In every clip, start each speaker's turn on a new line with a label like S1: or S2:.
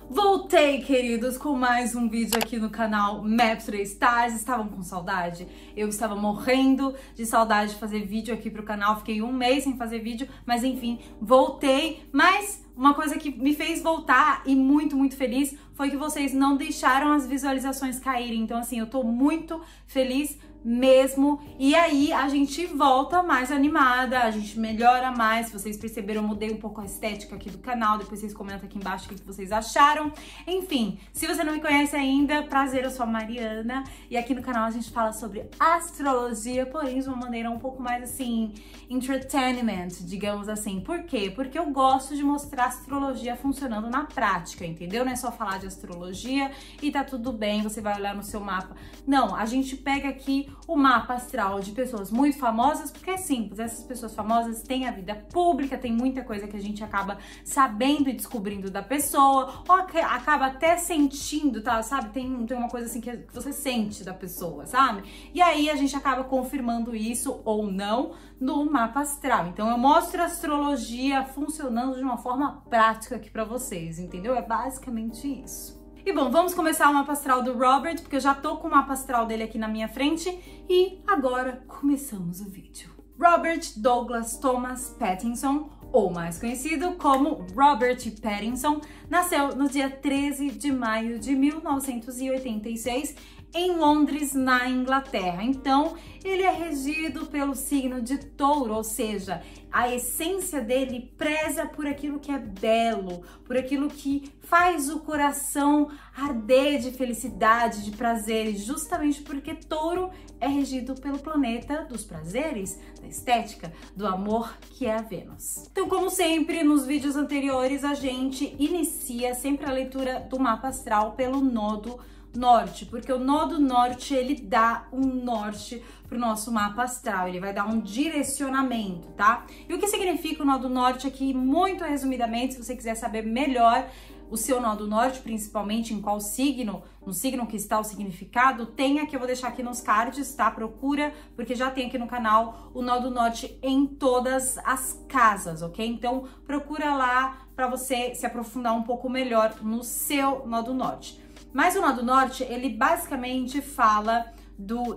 S1: Voltei, queridos, com mais um vídeo aqui no canal Map3 Stars. Estavam com saudade? Eu estava morrendo de saudade de fazer vídeo aqui pro canal. Fiquei um mês sem fazer vídeo, mas enfim, voltei. Mas uma coisa que me fez voltar e muito feliz foi que vocês não deixaram as visualizações caírem. Então assim, eu tô muito feliz mesmo. E aí a gente volta mais animada, a gente melhora mais. Se vocês perceberam, eu mudei um pouco a estética aqui do canal. Depois vocês comentam aqui embaixo o que vocês acharam. Enfim, se você não me conhece ainda, prazer, eu sou a Mariana. E aqui no canal a gente fala sobre astrologia, porém de uma maneira um pouco mais assim, entertainment, digamos assim. Por quê? Porque eu gosto de mostrar a astrologia funcionando na prática, entendeu? Não é só falar de astrologia e tá tudo bem, você vai olhar no seu mapa. Não, a gente pega aqui o mapa astral de pessoas muito famosas, porque é simples, essas pessoas famosas têm a vida pública, tem muita coisa que a gente acaba sabendo e descobrindo da pessoa, ou acaba até sentindo, tá, sabe? Tem uma coisa assim que você sente da pessoa, sabe? E aí a gente acaba confirmando isso ou não no mapa astral. Então eu mostro a astrologia funcionando de uma forma prática aqui pra vocês, entendeu? É basicamente isso. E bom, vamos começar o mapa astral do Robert, porque eu já tô com o mapa astral dele aqui na minha frente. E agora começamos o vídeo. Robert Douglas Thomas Pattinson, ou mais conhecido como Robert Pattinson, nasceu no dia 13 de maio de 1986 em Londres, na Inglaterra. Então, ele é regido pelo signo de Touro, ou seja, a essência dele preza por aquilo que é belo, por aquilo que faz o coração arder de felicidade, de prazeres, justamente porque Touro é regido pelo planeta dos prazeres, da estética, do amor, que é a Vênus. Então, como sempre, nos vídeos anteriores, a gente inicia sempre a leitura do mapa astral pelo nodo norte, porque o nodo norte, ele dá um norte pro nosso mapa astral, ele vai dar um direcionamento, tá? E o que significa o nodo norte aqui, muito resumidamente, se você quiser saber melhor o seu nodo norte, principalmente em qual signo, no signo que está o significado, tem aqui, eu vou deixar aqui nos cards, tá? Procura, porque já tem aqui no canal o nodo norte em todas as casas, ok? Então procura lá para você se aprofundar um pouco melhor no seu nodo norte. Mas o nodo norte, ele basicamente fala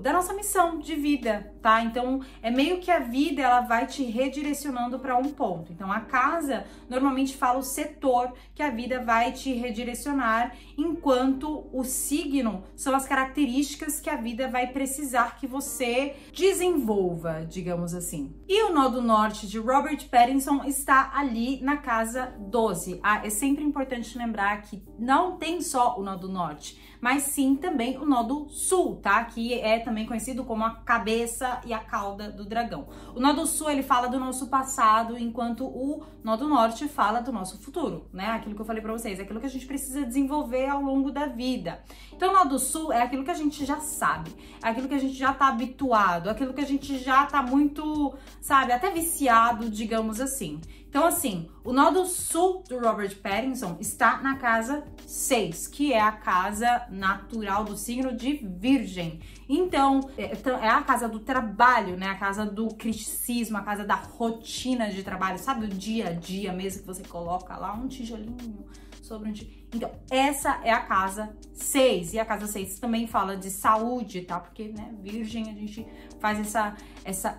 S1: da nossa missão de vida, tá? Então, é meio que a vida, ela vai te redirecionando para um ponto. Então, a casa normalmente fala o setor que a vida vai te redirecionar, enquanto o signo são as características que a vida vai precisar que você desenvolva, digamos assim. E o nodo norte de Robert Pattinson está ali na casa 12. É sempre importante lembrar que não tem só o nodo norte, mas sim também o nodo sul, tá? Que é também conhecido como a cabeça e a cauda do dragão. O nodo sul, ele fala do nosso passado, enquanto o nodo norte fala do nosso futuro, né? Aquilo que eu falei pra vocês, aquilo que a gente precisa desenvolver ao longo da vida. Então, o nodo sul é aquilo que a gente já sabe, é aquilo que a gente já tá habituado, aquilo que a gente já tá muito, sabe, até viciado, digamos assim. Então, assim, o nodo sul do Robert Pattinson está na casa 6, que é a casa natural do signo de Virgem. Então, é a casa do trabalho, né? A casa do criticismo, a casa da rotina de trabalho, sabe? O dia a dia mesmo, que você coloca lá um tijolinho sobre um tijolinho. Então, essa é a casa 6. E a casa 6 também fala de saúde, tá? Porque, né, Virgem, a gente faz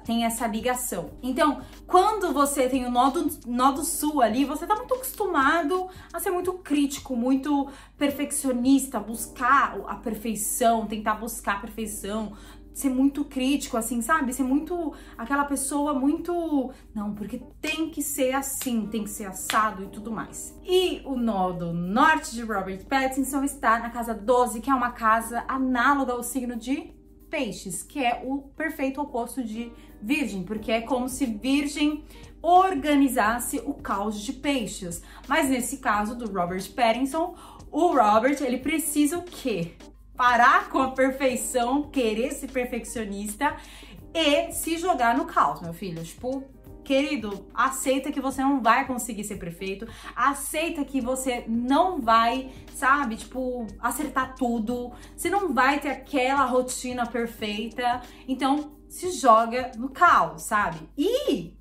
S1: tem essa ligação. Então, quando você tem o nodo sul ali, você tá muito acostumado a ser muito crítico, muito perfeccionista, buscar a perfeição, tentar buscar a perfeição, ser muito crítico, assim, sabe? Ser muito aquela pessoa muito... Não, porque tem que ser assim, tem que ser assado e tudo mais. E o nodo norte de Robert Pattinson está na casa 12, que é uma casa análoga ao signo de Peixes, que é o perfeito oposto de Virgem, porque é como se Virgem organizasse o caos de Peixes. Mas nesse caso do Robert Pattinson, o Robert, ele precisa o quê? Parar com a perfeição, querer ser perfeccionista e se jogar no caos, meu filho. Tipo, querido, aceita que você não vai conseguir ser perfeito, aceita que você não vai, sabe, tipo, acertar tudo, você não vai ter aquela rotina perfeita, então se joga no caos, sabe? E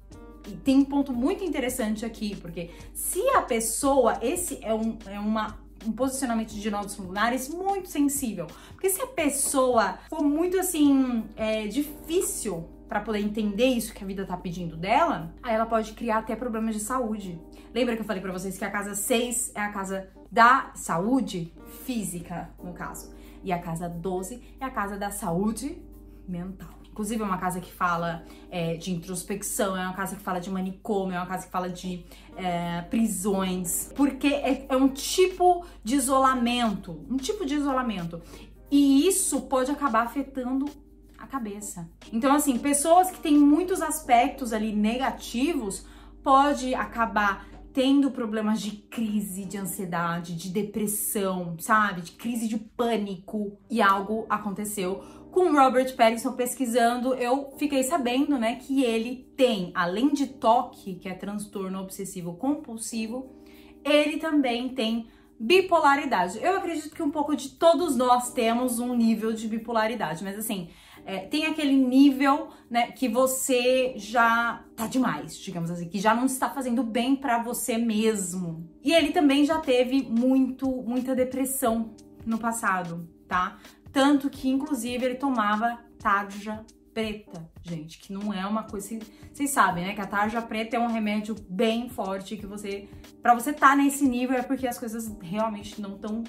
S1: tem um ponto muito interessante aqui, porque se a pessoa, esse é uma um posicionamento de nódulos lunares muito sensível. Porque se a pessoa for muito assim, difícil para poder entender isso que a vida tá pedindo dela, aí ela pode criar até problemas de saúde. Lembra que eu falei para vocês que a casa 6 é a casa da saúde física, no caso. E a casa 12 é a casa da saúde mental. Inclusive é uma casa que fala de introspecção, é uma casa que fala de manicômio, é uma casa que fala de prisões. Porque é um tipo de isolamento, E isso pode acabar afetando a cabeça. Então, assim, pessoas que têm muitos aspectos ali negativos pode acabar tendo problemas de crise, de ansiedade, de depressão, sabe? De crise de pânico. E algo aconteceu com o Robert Pattinson. Pesquisando, eu fiquei sabendo, né, que ele tem, além de TOC, que é transtorno obsessivo compulsivo, ele também tem bipolaridade. Eu acredito que um pouco de todos nós temos um nível de bipolaridade, mas assim, tem aquele nível, né, que você já tá demais, digamos assim, que já não está fazendo bem pra você mesmo. E ele também já teve muita depressão no passado, tá? Tanto que, inclusive, ele tomava tarja preta, gente, que não é uma coisa... Vocês sabem, né, que a tarja preta é um remédio bem forte, que pra você tá nesse nível é porque as coisas realmente não tão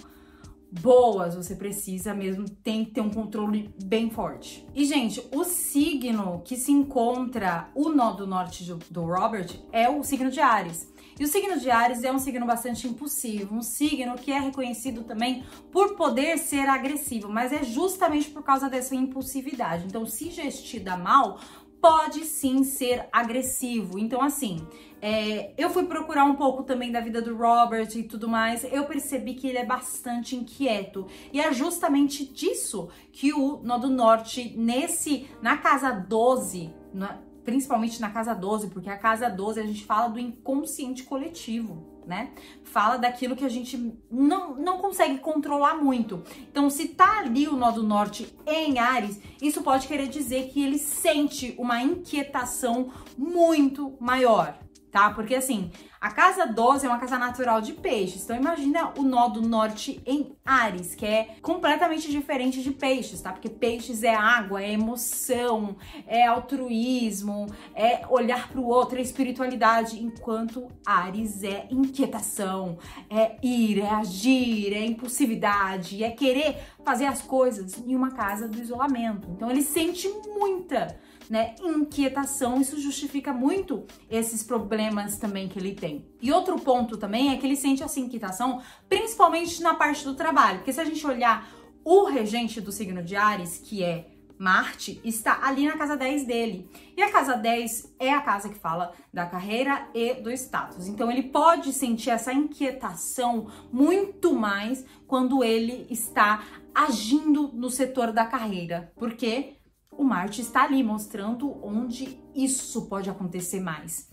S1: boas, você precisa mesmo, tem que ter um controle bem forte. E, gente, o signo que se encontra o nó do norte do Robert é o signo de Áries. E o signo de Áries é um signo bastante impulsivo, um signo que é reconhecido também por poder ser agressivo, mas é justamente por causa dessa impulsividade. Então, se gestida mal, pode sim ser agressivo. Então, assim, eu fui procurar um pouco também da vida do Robert e tudo mais, eu percebi que ele é bastante inquieto. E é justamente disso que o nó do norte, na casa 12, principalmente na casa 12, porque a casa 12 a gente fala do inconsciente coletivo, né? Fala daquilo que a gente não consegue controlar muito. Então, se tá ali o nó do norte em Áries, isso pode querer dizer que ele sente uma inquietação muito maior, tá? Porque assim, a casa 12 é uma casa natural de peixes, então imagina o nó do norte em Áries, que é completamente diferente de peixes, tá? Porque peixes é água, é emoção, é altruísmo, é olhar para o outro, é espiritualidade, enquanto Áries é inquietação, é ir, é agir, é impulsividade, é querer fazer as coisas em uma casa do isolamento. Então ele sente muita, né, inquietação. Isso justifica muito esses problemas também que ele tem. E outro ponto também é que ele sente essa inquietação principalmente na parte do trabalho, porque se a gente olhar o regente do signo de Áries, que é Marte, está ali na casa 10 dele. E a casa 10 é a casa que fala da carreira e do status. Então ele pode sentir essa inquietação muito mais quando ele está agindo no setor da carreira, porque o Marte está ali mostrando onde isso pode acontecer mais.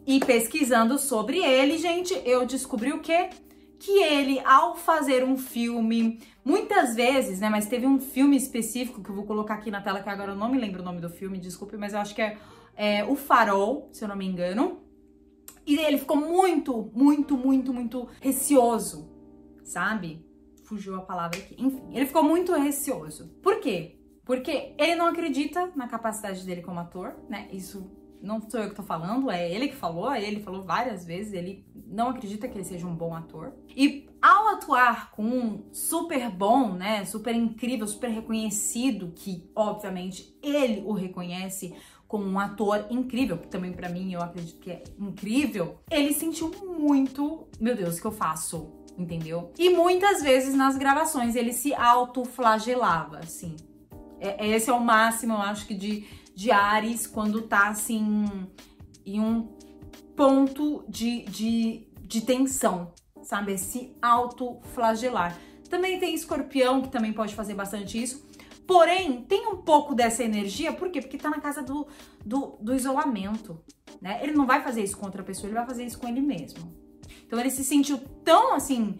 S1: E pesquisando sobre ele, gente, eu descobri o quê? Que ele, ao fazer um filme, muitas vezes, né, mas teve um filme específico que eu vou colocar aqui na tela, que agora eu não me lembro o nome do filme, desculpe, mas eu acho que é O Farol, se eu não me engano. E ele ficou muito receoso, sabe? Fugiu a palavra aqui. Enfim, ele ficou muito receoso. Por quê? Porque ele não acredita na capacidade dele como ator, né? Isso não sou eu que tô falando, é ele que falou, ele falou várias vezes, ele não acredita que ele seja um bom ator. E ao atuar com um super bom, né, super incrível, super reconhecido, que obviamente ele o reconhece como um ator incrível, que também pra mim eu acredito que é incrível, ele sentiu muito, meu Deus, o que eu faço? Entendeu? E muitas vezes nas gravações ele se autoflagelava, assim. Esse é o máximo, eu acho que de Áries, quando tá assim em um ponto de tensão, sabe? Se autoflagelar. Também tem Escorpião, que também pode fazer bastante isso. Porém, tem um pouco dessa energia, por quê? Porque tá na casa do isolamento, né? Ele não vai fazer isso com outra pessoa, ele vai fazer isso com ele mesmo. Então ele se sentiu tão assim,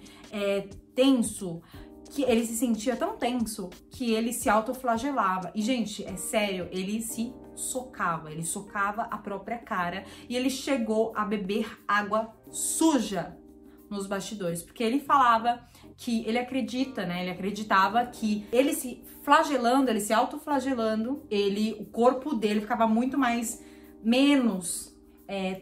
S1: tenso, que ele se sentia tão tenso que ele se autoflagelava. E, gente, é sério, ele se socava, ele socava a própria cara e ele chegou a beber água suja nos bastidores, porque ele falava que ele acredita, né? Ele acreditava que ele se flagelando, ele se autoflagelando, o corpo dele ficava menos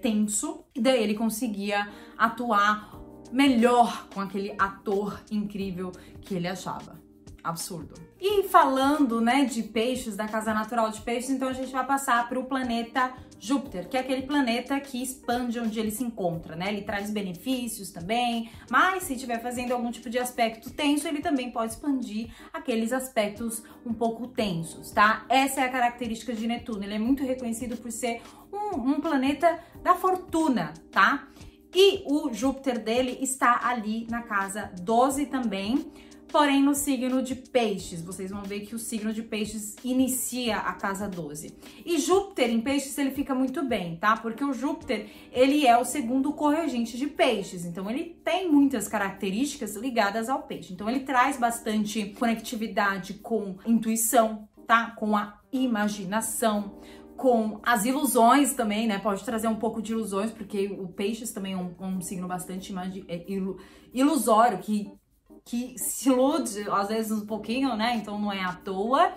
S1: tenso, e daí ele conseguia atuar melhor com aquele ator incrível que ele achava. Absurdo. E falando, né, de peixes, da casa natural de peixes, então a gente vai passar para o planeta Júpiter, que é aquele planeta que expande onde ele se encontra, né? Ele traz benefícios também, mas se estiver fazendo algum tipo de aspecto tenso, ele também pode expandir aqueles aspectos um pouco tensos, tá? Essa é a característica de Netuno. Ele é muito reconhecido por ser um planeta da fortuna, tá? E o Júpiter dele está ali na casa 12 também, porém no signo de peixes. Vocês vão ver que o signo de peixes inicia a casa 12. E Júpiter em peixes ele fica muito bem, tá? Porque o Júpiter, ele é o segundo corregente de peixes. Então ele tem muitas características ligadas ao peixe. Então ele traz bastante conectividade com intuição, tá? Com a imaginação, com as ilusões também, né? Pode trazer um pouco de ilusões, porque o peixes também é um signo bastante ilusório, que se ilude, às vezes, um pouquinho, né? Então não é à toa.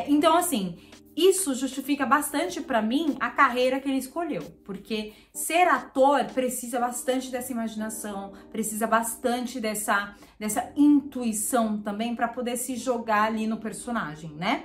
S1: Então, assim, isso justifica bastante pra mim a carreira que ele escolheu. Porque ser ator precisa bastante dessa imaginação, precisa bastante dessa intuição também pra poder se jogar ali no personagem, né?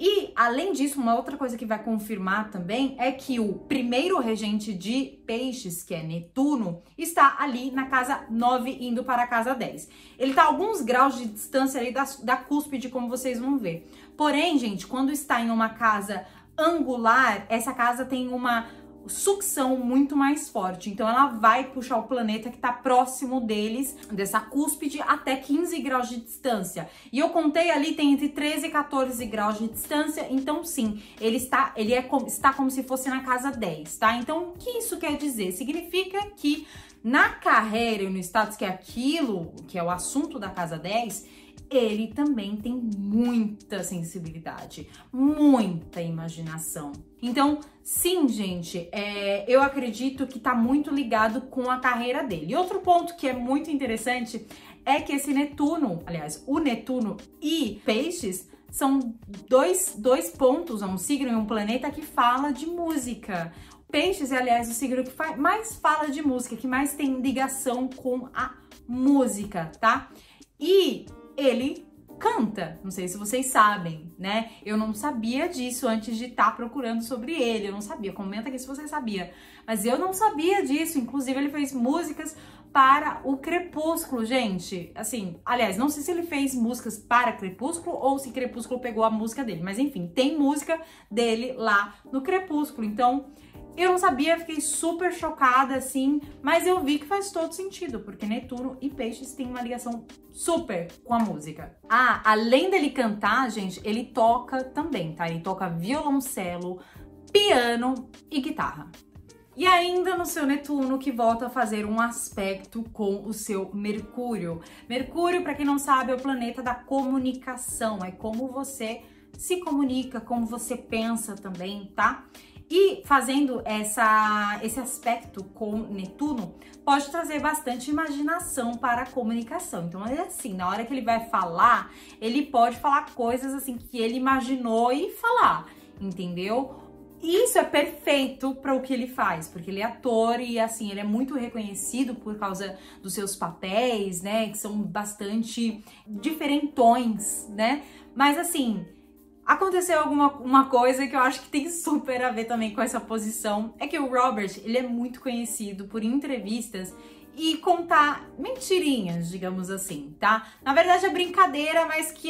S1: E, além disso, uma outra coisa que vai confirmar também é que o primeiro regente de peixes, que é Netuno, está ali na casa 9, indo para a casa 10. Ele está a alguns graus de distância ali da cúspide, como vocês vão ver. Porém, gente, quando está em uma casa angular, essa casa tem uma sucção muito mais forte, então ela vai puxar o planeta que está próximo deles, dessa cúspide, até 15 graus de distância. E eu contei ali, tem entre 13 e 14 graus de distância, então sim, ele está como se fosse na casa 10, tá? Então, o que isso quer dizer? Significa que na carreira e no status, que é aquilo, que é o assunto da casa 10, ele também tem muita sensibilidade, muita imaginação. Então, sim, gente, eu acredito que tá muito ligado com a carreira dele. E outro ponto que é muito interessante é que esse Netuno, aliás, o Netuno e Peixes são dois pontos, um signo e um planeta que fala de música. Peixes é, aliás, o signo que mais fala de música, que mais tem ligação com a música, tá? E ele canta, não sei se vocês sabem, né? Eu não sabia disso antes de estar procurando sobre ele, eu não sabia, comenta aqui se você sabia. Mas eu não sabia disso, inclusive ele fez músicas para o Crepúsculo, gente. Assim, aliás, não sei se ele fez músicas para Crepúsculo ou se Crepúsculo pegou a música dele, mas enfim, tem música dele lá no Crepúsculo, então... Eu não sabia, fiquei super chocada, assim, mas eu vi que faz todo sentido, porque Netuno e Peixes têm uma ligação super com a música. Ah, além dele cantar, gente, ele toca também, tá? Ele toca violoncelo, piano e guitarra. E ainda no seu Netuno, que volta a fazer um aspecto com o seu Mercúrio. Mercúrio, para quem não sabe, é o planeta da comunicação, é como você se comunica, como você pensa também, tá? E fazendo esse aspecto com Netuno, pode trazer bastante imaginação para a comunicação. Então é assim, na hora que ele vai falar, ele pode falar coisas assim que ele imaginou e falar, entendeu? E isso é perfeito para o que ele faz, porque ele é ator e assim, ele é muito reconhecido por causa dos seus papéis, né, que são bastante diferentões, né? Mas assim, aconteceu uma coisa que eu acho que tem super a ver também com essa posição, é que o Robert, ele é muito conhecido por entrevistas e contar mentirinhas, digamos assim, tá? Na verdade é brincadeira, mas que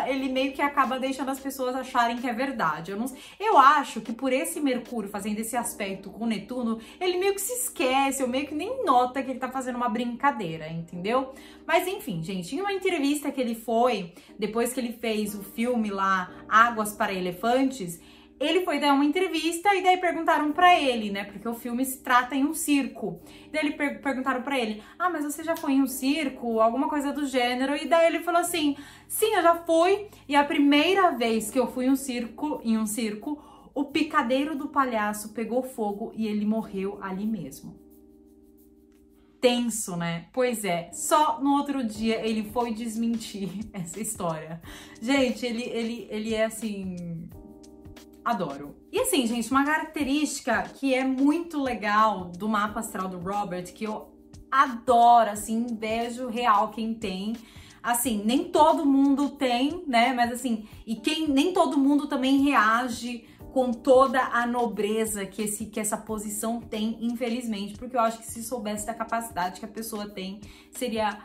S1: ele meio que acaba deixando as pessoas acharem que é verdade. Eu acho que por esse Mercúrio fazendo esse aspecto com o Netuno, ele meio que se esquece, ou meio que nem nota que ele tá fazendo uma brincadeira, entendeu? Mas enfim, gente, em uma entrevista que ele foi, depois que ele fez o filme lá, Águas para Elefantes, ele foi dar uma entrevista e daí perguntaram pra ele, né? Porque o filme se trata em um circo. Daí perguntaram pra ele, ah, mas você já foi em um circo? Alguma coisa do gênero. E daí ele falou assim, sim, eu já fui. E a primeira vez que eu fui em um circo, o picadeiro do palhaço pegou fogo e ele morreu ali mesmo. tenso, né? Pois é, só no outro dia ele foi desmentir essa história. Gente, ele é assim... Adoro. E assim, gente, uma característica que é muito legal do mapa astral do Robert, que eu adoro, assim, invejo real quem tem. Assim, nem todo mundo tem, né? Mas assim, nem todo mundo também reage com toda a nobreza que essa posição tem, infelizmente. Porque eu acho que se soubesse da capacidade que a pessoa tem, seria...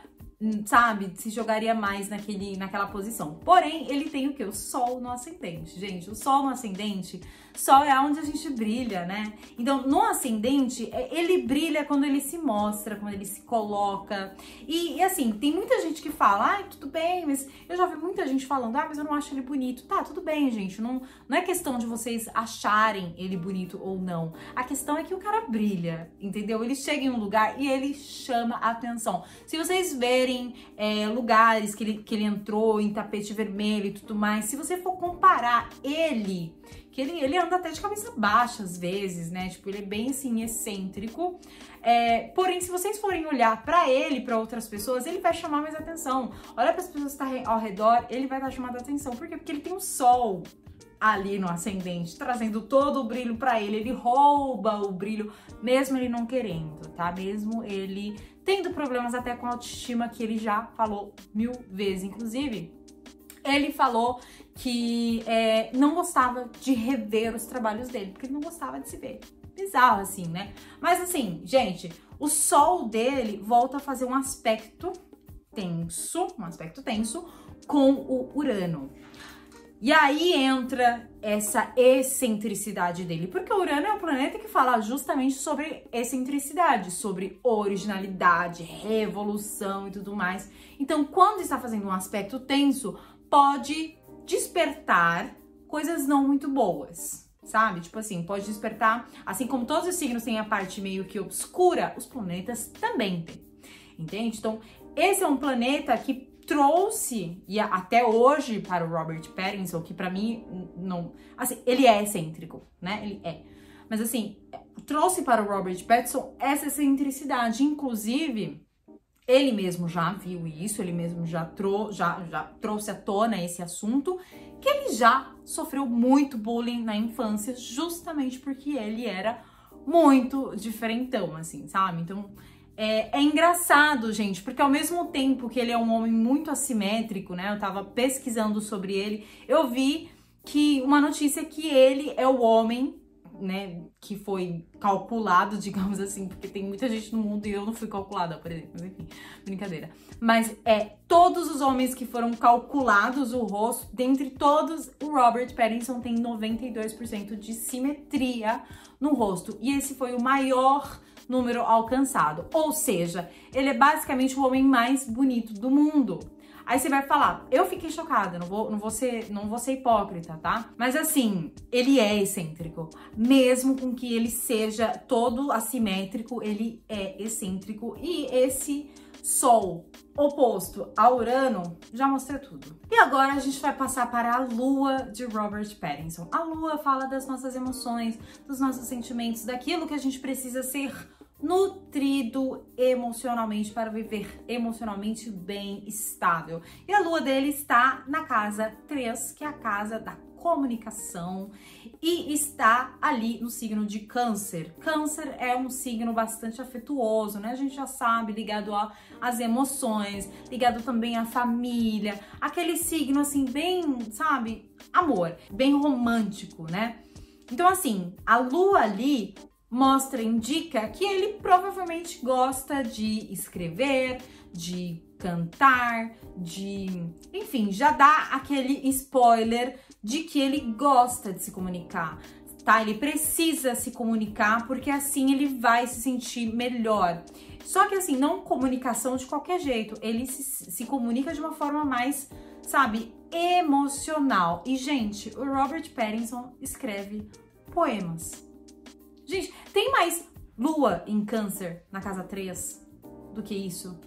S1: sabe, se jogaria mais naquela posição. Porém, ele tem o quê? O Sol no ascendente, gente. O Sol no ascendente, Sol é onde a gente brilha, né? Então, no ascendente, ele brilha quando ele se mostra, quando ele se coloca. E assim, tem muita gente que fala, ai, tudo bem, mas eu já vi muita gente falando, mas eu não acho ele bonito. Tá, tudo bem, gente. Não é questão de vocês acharem ele bonito ou não. A questão é que o cara brilha, entendeu? Ele chega em um lugar e ele chama a atenção. Se vocês verem lugares que ele entrou em tapete vermelho e tudo mais, se você for comparar ele anda até de cabeça baixa às vezes, né? Tipo, ele é bem assim, excêntrico. Porém, se vocês forem olhar pra ele, pra outras pessoas, ele vai chamar mais atenção. Olha para as pessoas que estão ao redor, ele vai estar chamando atenção. Por quê? Porque ele tem um Sol ali no ascendente, trazendo todo o brilho pra ele. Ele rouba o brilho, mesmo ele não querendo, tá? Mesmo ele tendo problemas até com a autoestima, que ele já falou 1000 vezes. Inclusive, ele falou que não gostava de rever os trabalhos dele, porque ele não gostava de se ver. Bizarro, assim, né? Mas assim, gente, o Sol dele volta a fazer um aspecto tenso com o Urano. E aí entra essa excentricidade dele, porque o Urano é um planeta que fala justamente sobre excentricidade, sobre originalidade, revolução e tudo mais. Então, quando está fazendo um aspecto tenso, pode despertar coisas não muito boas, sabe? Tipo assim, pode despertar, assim como todos os signos têm a parte meio que obscura, os planetas também têm, entende? Então, esse é um planeta que trouxe, e até hoje para o Robert Pattinson, que pra mim, não... Assim, ele é excêntrico, né? Ele é. Mas assim, trouxe para o Robert Pattinson essa excentricidade. Inclusive, ele mesmo já viu isso, ele mesmo já trouxe à tona esse assunto, que ele já sofreu muito bullying na infância, justamente porque ele era muito diferentão, assim, sabe? Então... É engraçado, gente, porque ao mesmo tempo que ele é um homem muito assimétrico, né? Eu tava pesquisando sobre ele, eu vi que uma notícia que ele é o homem, né, que foi calculado, digamos assim, porque tem muita gente no mundo e eu não fui calculada, por exemplo, mas enfim, brincadeira. Mas todos os homens que foram calculados o rosto, dentre todos, o Robert Pattinson tem 92% de simetria no rosto. E esse foi o maior número alcançado. Ou seja, ele é basicamente o homem mais bonito do mundo. Aí você vai falar, eu fiquei chocada, não vou ser hipócrita, tá? Mas assim, ele é excêntrico. Mesmo com que ele seja todo assimétrico, ele é excêntrico. E esse Sol oposto a Urano, já mostrei tudo. E agora a gente vai passar para a Lua de Robert Pattinson. A Lua fala das nossas emoções, dos nossos sentimentos, daquilo que a gente precisa ser nutrido emocionalmente para viver emocionalmente bem, estável. E a Lua dele está na casa 3, que é a casa da comunicação, e está ali no signo de Câncer. Câncer é um signo bastante afetuoso, né? A gente já sabe, ligado às emoções, ligado também à família, aquele signo assim bem, sabe, amor, bem romântico, né? Então assim, a Lua ali indica que ele provavelmente gosta de escrever, de cantar, enfim, já dá aquele spoiler de que ele gosta de se comunicar, tá? Ele precisa se comunicar porque assim ele vai se sentir melhor. Só que assim, não comunicação de qualquer jeito, ele se comunica de uma forma mais, sabe, emocional. E gente, o Robert Pattinson escreve poemas. Gente, tem mais Lua em Câncer na casa 3 do que isso?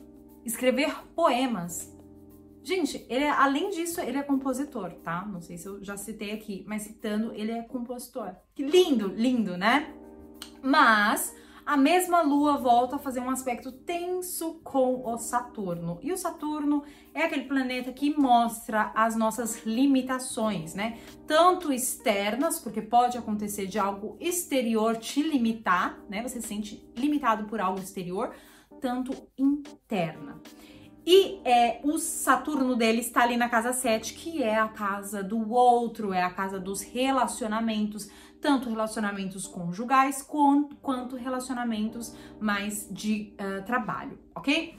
S1: Escrever poemas. Gente, além disso, ele é compositor, tá? Não sei se eu já citei aqui, mas citando, ele é compositor. Que lindo, lindo, né? Mas a mesma Lua volta a fazer um aspecto tenso com o Saturno. E o Saturno é aquele planeta que mostra as nossas limitações, né? Tanto externas, porque pode acontecer de algo exterior te limitar, né? Você se sente limitado por algo exterior, tanto interna. E o Saturno dele está ali na casa 7, que é a casa do outro, é a casa dos relacionamentos, tanto relacionamentos conjugais quanto relacionamentos mais de trabalho, ok?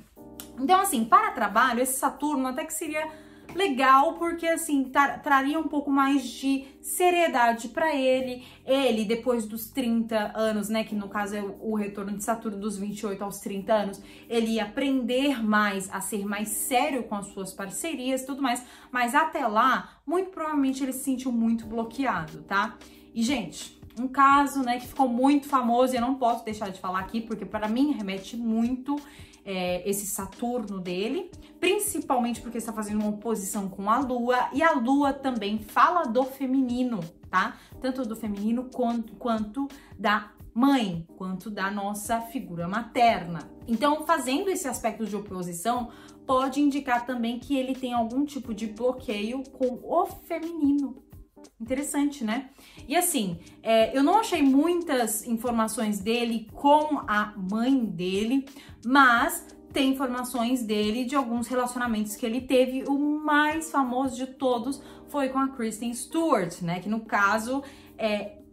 S1: Então, assim, para trabalho, esse Saturno até que seria legal, porque assim, traria um pouco mais de seriedade para ele. Ele, depois dos 30 anos, né, que no caso é o retorno de Saturno dos 28 aos 30 anos, ele ia aprender mais, a ser mais sério com as suas parcerias e tudo mais, mas até lá, muito provavelmente ele se sentiu muito bloqueado, tá? E, gente, um caso, né, que ficou muito famoso e eu não posso deixar de falar aqui, porque para mim remete muito esse Saturno dele, principalmente porque está fazendo uma oposição com a Lua, e a Lua também fala do feminino, tá? Tanto do feminino quanto da mãe, quanto da nossa figura materna. Então, fazendo esse aspecto de oposição, pode indicar também que ele tem algum tipo de bloqueio com o feminino. Interessante, né? E assim, eu não achei muitas informações dele com a mãe dele, mas tem informações dele de alguns relacionamentos que ele teve. O mais famoso de todos foi com a Kristen Stewart, né? Que no caso,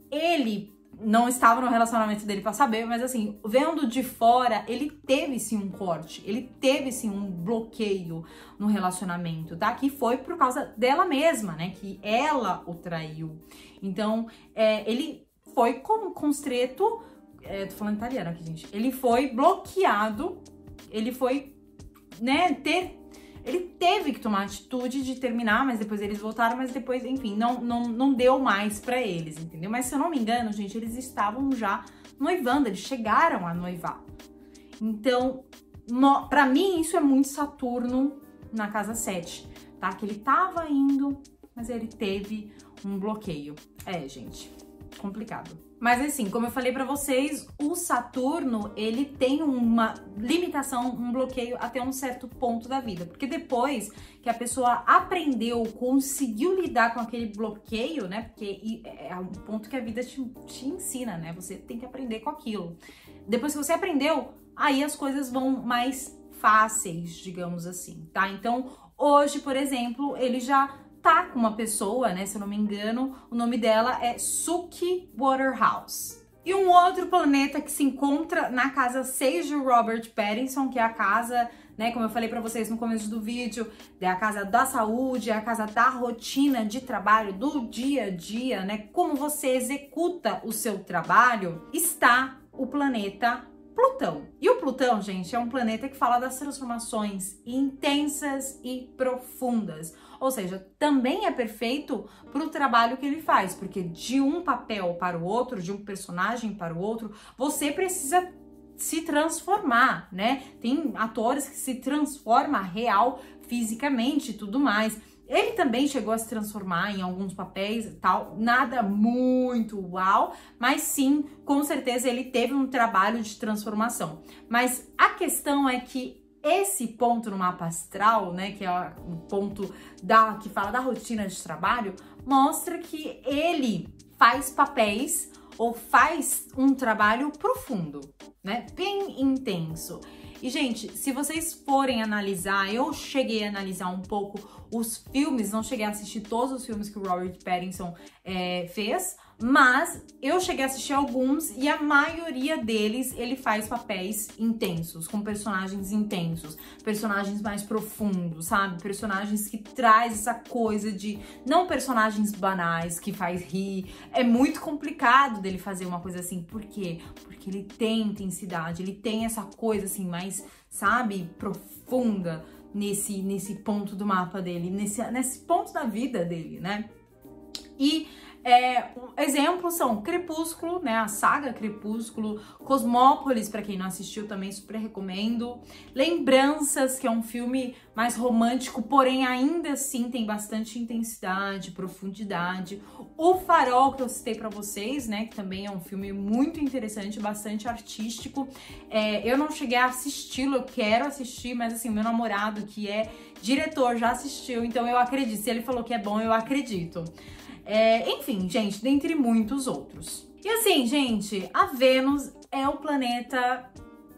S1: ele não estava no relacionamento dele pra saber, mas assim, vendo de fora, ele teve sim um corte, ele teve sim um bloqueio no relacionamento, tá? Que foi por causa dela mesma, né? Que ela o traiu. Então, ele foi constreto, tô falando italiano aqui, gente. Ele foi bloqueado, ele foi, né, ele teve que tomar a atitude de terminar, mas depois eles voltaram, mas depois, enfim, não deu mais pra eles, entendeu? Mas se eu não me engano, gente, eles estavam já noivando, eles chegaram a noivar. Então, pra mim, isso é muito Saturno na casa 7, tá? Que ele tava indo, mas ele teve um bloqueio. Gente, complicado. Mas assim, como eu falei pra vocês, o Saturno, ele tem uma limitação, um bloqueio até um certo ponto da vida. Porque depois que a pessoa aprendeu, conseguiu lidar com aquele bloqueio, né? Porque é um ponto que a vida te ensina, né? Você tem que aprender com aquilo. Depois que você aprendeu, aí as coisas vão mais fáceis, digamos assim, tá? Então, hoje, por exemplo, ele já tá com uma pessoa, né, se eu não me engano, o nome dela é Suki Waterhouse. E um outro planeta que se encontra na casa 6 de Robert Pattinson, que é a casa, né, como eu falei pra vocês no começo do vídeo, é a casa da saúde, é a casa da rotina de trabalho, do dia a dia, né, como você executa o seu trabalho, está o planeta Plutão. E o Plutão, gente, é um planeta que fala das transformações intensas e profundas. Ou seja, também é perfeito para o trabalho que ele faz, porque de um papel para o outro, de um personagem para o outro, você precisa se transformar, né? Tem atores que se transformam real, fisicamente e tudo mais. Ele também chegou a se transformar em alguns papéis e tal, nada muito uau, mas sim, com certeza ele teve um trabalho de transformação. Mas a questão é que esse ponto no mapa astral, né, que é o ponto que fala da rotina de trabalho, mostra que ele faz papéis ou faz um trabalho profundo, né, bem intenso. E, gente, se vocês forem analisar, eu cheguei a analisar um pouco os filmes, não cheguei a assistir todos os filmes que o Robert Pattinson fez, mas eu cheguei a assistir alguns e a maioria deles ele faz papéis intensos, com personagens intensos, personagens mais profundos, sabe? Personagens que traz essa coisa de, não personagens banais que faz rir. É muito complicado dele fazer uma coisa assim, por quê? Porque ele tem intensidade, ele tem essa coisa assim mais, sabe, profunda nesse ponto do mapa dele, nesse ponto da vida dele, né? E Exemplos são Crepúsculo, né, a saga Crepúsculo, Cosmópolis, pra quem não assistiu também super recomendo, Lembranças, que é um filme mais romântico, porém ainda assim tem bastante intensidade, profundidade, O Farol, que eu citei pra vocês, né, que também é um filme muito interessante, bastante artístico. Eu não cheguei a assisti-lo, eu quero assistir, mas assim, meu namorado, que é diretor, já assistiu, então eu acredito, se ele falou que é bom, eu acredito. Enfim, gente, dentre muitos outros. E assim, gente, a Vênus é um planeta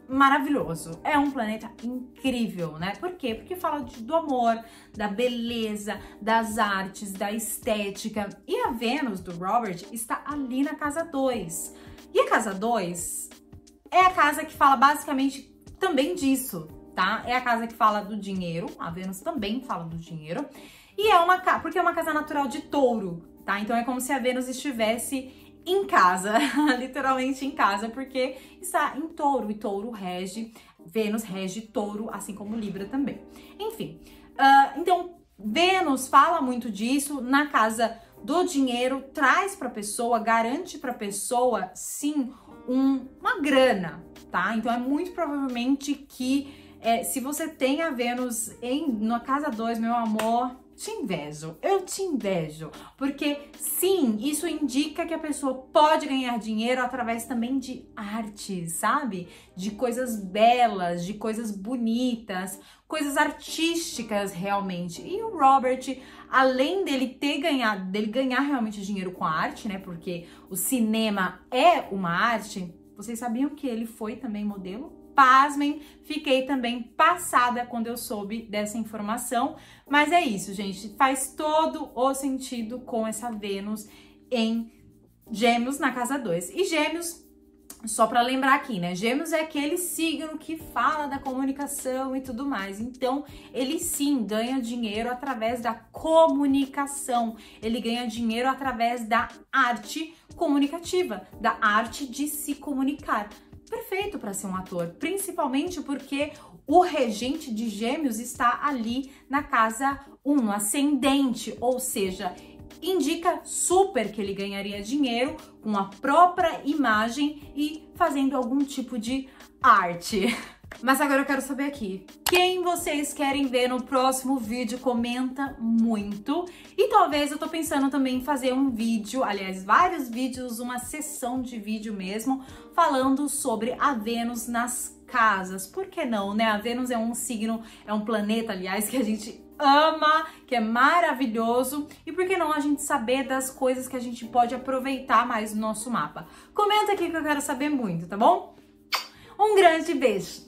S1: maravilhoso. É um planeta incrível, né? Por quê? Porque fala do amor, da beleza, das artes, da estética. E a Vênus do Robert está ali na casa 2. E a casa 2 é a casa que fala basicamente também disso, tá? É a casa que fala do dinheiro. A Vênus também fala do dinheiro. E porque é uma casa natural de Touro, tá? Então é como se a Vênus estivesse em casa, literalmente em casa, porque está em Touro, e Touro rege, Vênus rege Touro, assim como Libra também. Enfim, então Vênus fala muito disso, na casa do dinheiro, traz pra pessoa, garante pra pessoa, sim, uma grana, tá? Então é muito provavelmente que se você tem a Vênus na casa 2, meu amor, eu te invejo, porque sim, isso indica que a pessoa pode ganhar dinheiro através também de arte, sabe? De coisas belas, de coisas bonitas, coisas artísticas realmente. E o Robert, além dele ganhar realmente dinheiro com a arte, né? Porque o cinema é uma arte. Vocês sabiam que ele foi também modelo? Pasmem, fiquei também passada quando eu soube dessa informação, mas é isso, gente, faz todo o sentido com essa Vênus em Gêmeos na casa 2. E Gêmeos, só para lembrar aqui, né, Gêmeos é aquele signo que fala da comunicação e tudo mais, então ele sim ganha dinheiro através da comunicação, ele ganha dinheiro através da arte comunicativa, da arte de se comunicar. Perfeito para ser um ator, principalmente porque o regente de Gêmeos está ali na casa 1, no ascendente, ou seja, indica super que ele ganharia dinheiro com a própria imagem e fazendo algum tipo de arte. Mas agora eu quero saber aqui, quem vocês querem ver no próximo vídeo? Comenta muito. E talvez eu tô pensando também em fazer um vídeo, aliás, vários vídeos, uma sessão de vídeo mesmo, falando sobre a Vênus nas casas. Por que não, né? A Vênus é um signo, é um planeta, aliás, que a gente ama, que é maravilhoso. E por que não a gente saber das coisas que a gente pode aproveitar mais no nosso mapa? Comenta aqui que eu quero saber muito, tá bom? Um grande beijo!